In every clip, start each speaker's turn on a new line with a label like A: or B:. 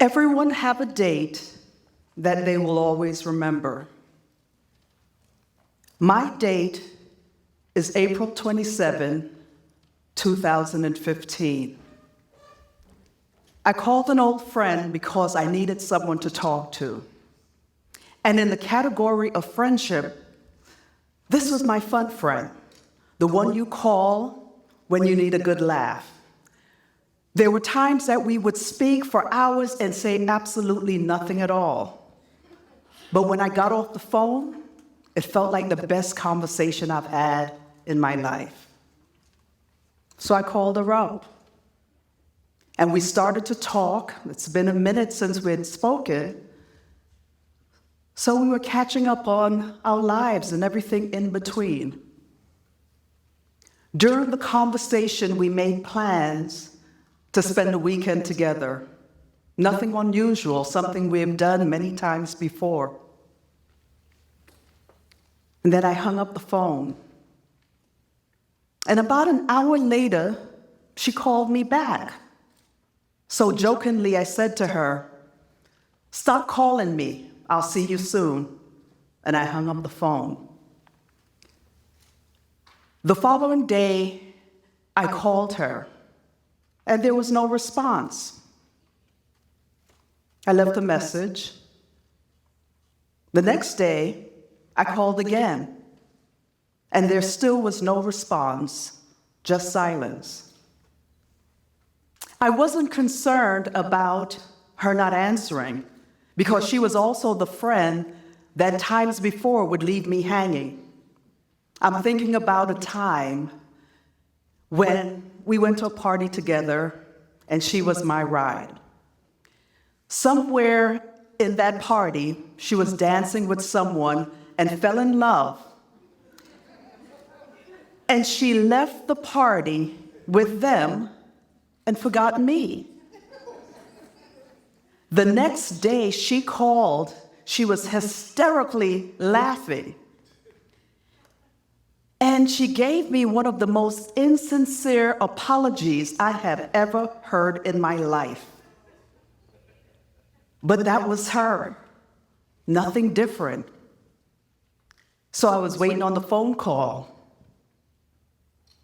A: Everyone have a date that they will always remember. My date is April 27, 2015. I called an old friend because I needed someone to talk to. And in the category of friendship, this was my fun friend, the one you call when you need a good laugh. There were times that we would speak for hours and say absolutely nothing at all. But when I got off the phone, it felt like the best conversation I've had in my life. So I called her up. And we started to talk. It's been a minute since we had spoken. So we were catching up on our lives and everything in between. During the conversation, we made plans to spend a weekend together. Nothing unusual, something we have done many times before. And then I hung up the phone. And about an hour later, she called me back. So jokingly, I said to her, "Stop calling me, I'll see you soon." And I hung up the phone. The following day, I called her. And there was no response. I left a message. The next day, I called again, and there still was no response, just silence. I wasn't concerned about her not answering, because she was also the friend that times before would leave me hanging. I'm thinking about a time when we went to a party together, and she was my ride. Somewhere in that party, she was dancing with someone and fell in love. And she left the party with them and forgot me. The next day, she called. She was hysterically laughing. And she gave me one of the most insincere apologies I have ever heard in my life. But that was her, nothing different. So I was waiting on the phone call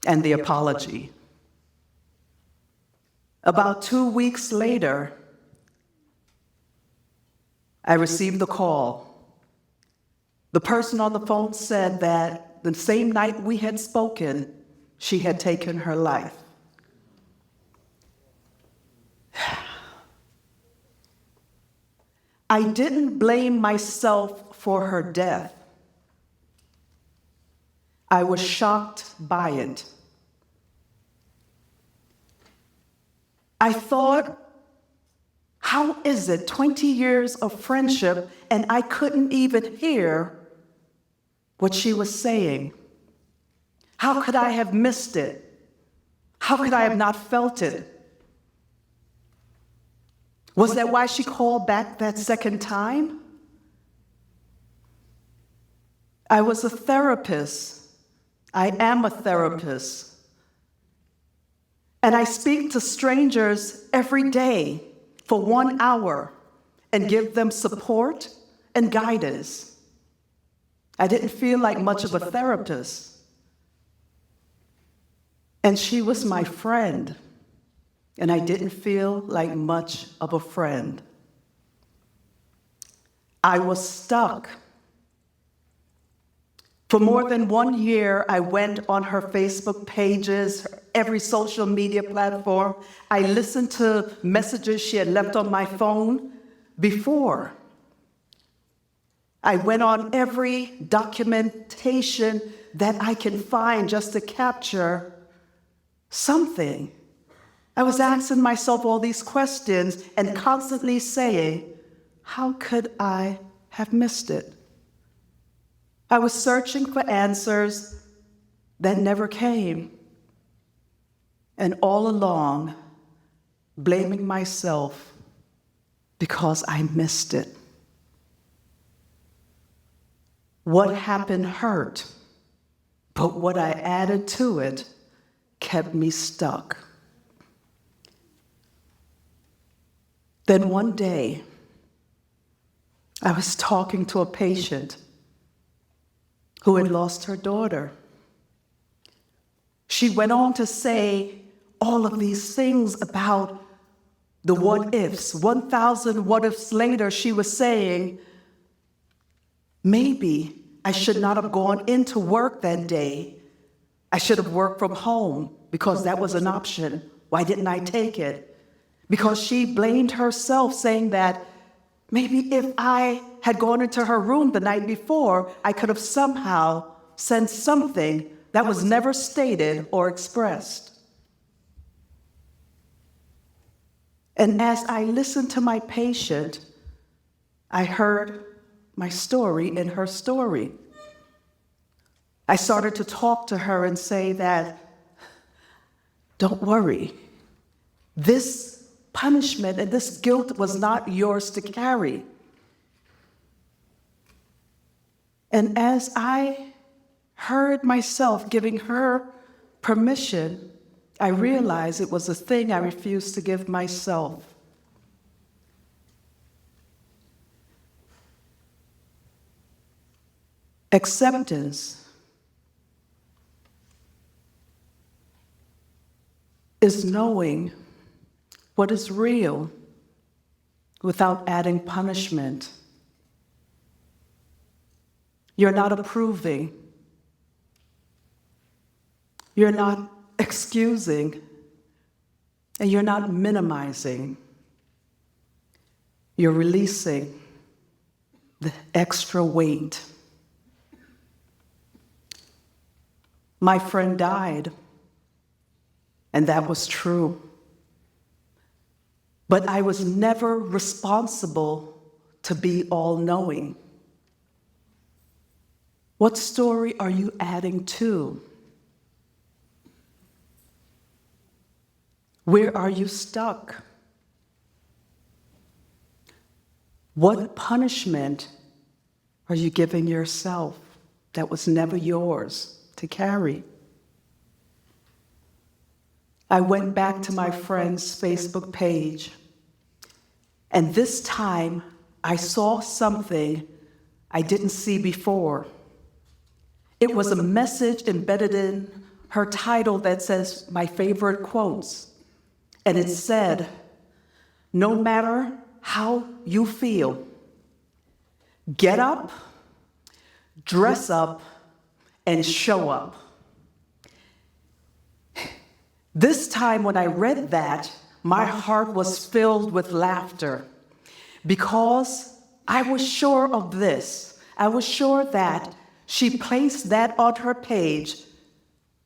A: and the apology. About 2 weeks later, I received the call. The person on the phone said that the same night we had spoken, she had taken her life. I didn't blame myself for her death. I was shocked by it. I thought, how is it 20 years of friendship and I couldn't even hear what she was saying? How could I have missed it? How could I have not felt it? Was that why she called back that second time? I was a therapist. I am a therapist. And I speak to strangers every day for 1 hour and give them support and guidance. I didn't feel like much of a therapist. And she was my friend, and I didn't feel like much of a friend. I was stuck. For more than 1 year, I went on her Facebook pages, every social media platform. I listened to messages she had left on my phone before. I went on every documentation that I can find just to capture something. I was asking myself all these questions and constantly saying, how could I have missed it? I was searching for answers that never came. And all along, blaming myself because I missed it. What happened hurt, but what I added to it kept me stuck. Then one day, I was talking to a patient who had lost her daughter. She went on to say all of these things about the what ifs. 1,000 what ifs later, she was saying, maybe I should not have gone into work that day. I should have worked from home because that was an option. Why didn't I take it? Because she blamed herself, saying that maybe if I had gone into her room the night before, I could have somehow sensed something that was never stated or expressed. And as I listened to my patient, I heard my story in her story. I started to talk to her and say that, don't worry, this punishment and this guilt was not yours to carry. And as I heard myself giving her permission, I realized it was a thing I refused to give myself. Acceptance is knowing what is real without adding punishment. You're not approving. You're not excusing. And you're not minimizing. You're releasing the extra weight. My friend died, and that was true. But I was never responsible to be all-knowing. What story are you adding to? Where are you stuck? What punishment are you giving yourself that was never yours to carry? I went back to my friend's Facebook page, and this time I saw something I didn't see before. It was a message embedded in her title that says, my favorite quotes. And it said, no matter how you feel, get up, dress up, and show up. This time when I read that, my heart was filled with laughter because I was sure of this. I was sure that she placed that on her page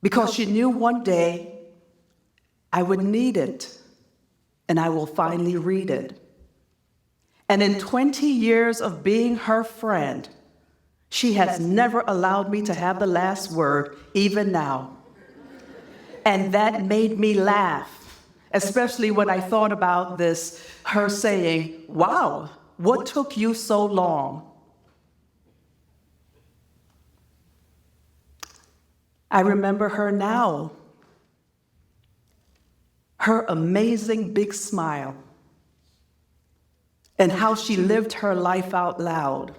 A: because she knew one day I would need it and I will finally read it. And in 20 years of being her friend, she has never allowed me to have the last word, even now. And that made me laugh, especially when I thought about this, her saying, wow, what took you so long? I remember her now, her amazing big smile, and how she lived her life out loud.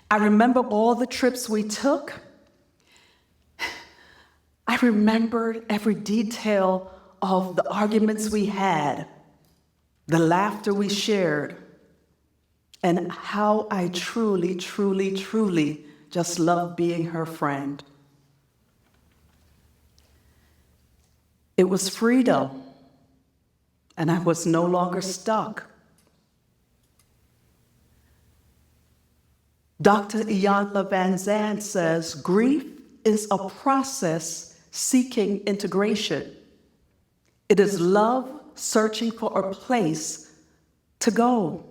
A: I remember all the trips we took. I remembered every detail of the arguments we had, the laughter we shared, and how I truly, truly, truly just loved being her friend. It was freedom, and I was no longer stuck. Dr. Iyanla Van Zandt says, grief is a process seeking integration. It is love searching for a place to go.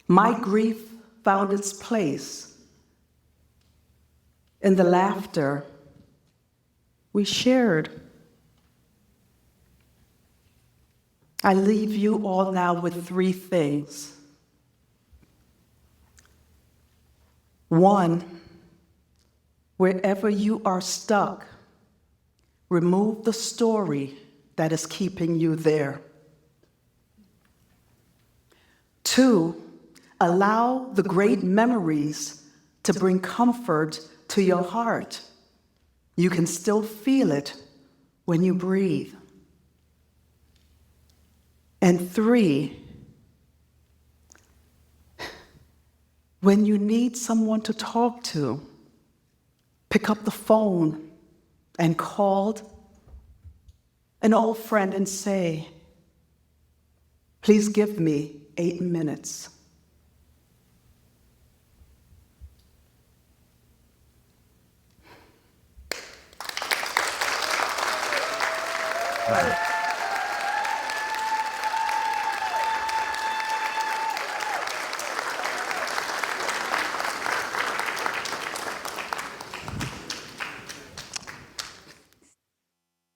A: My grief found its place in the laughter we shared. I leave you all now with 3 things. 1, wherever you are stuck, remove the story that is keeping you there. 2, allow the great memories to bring comfort to your heart. You can still feel it when you breathe. And 3, when you need someone to talk to, pick up the phone and call an old friend and say, please give me 8 minutes.
B: Right.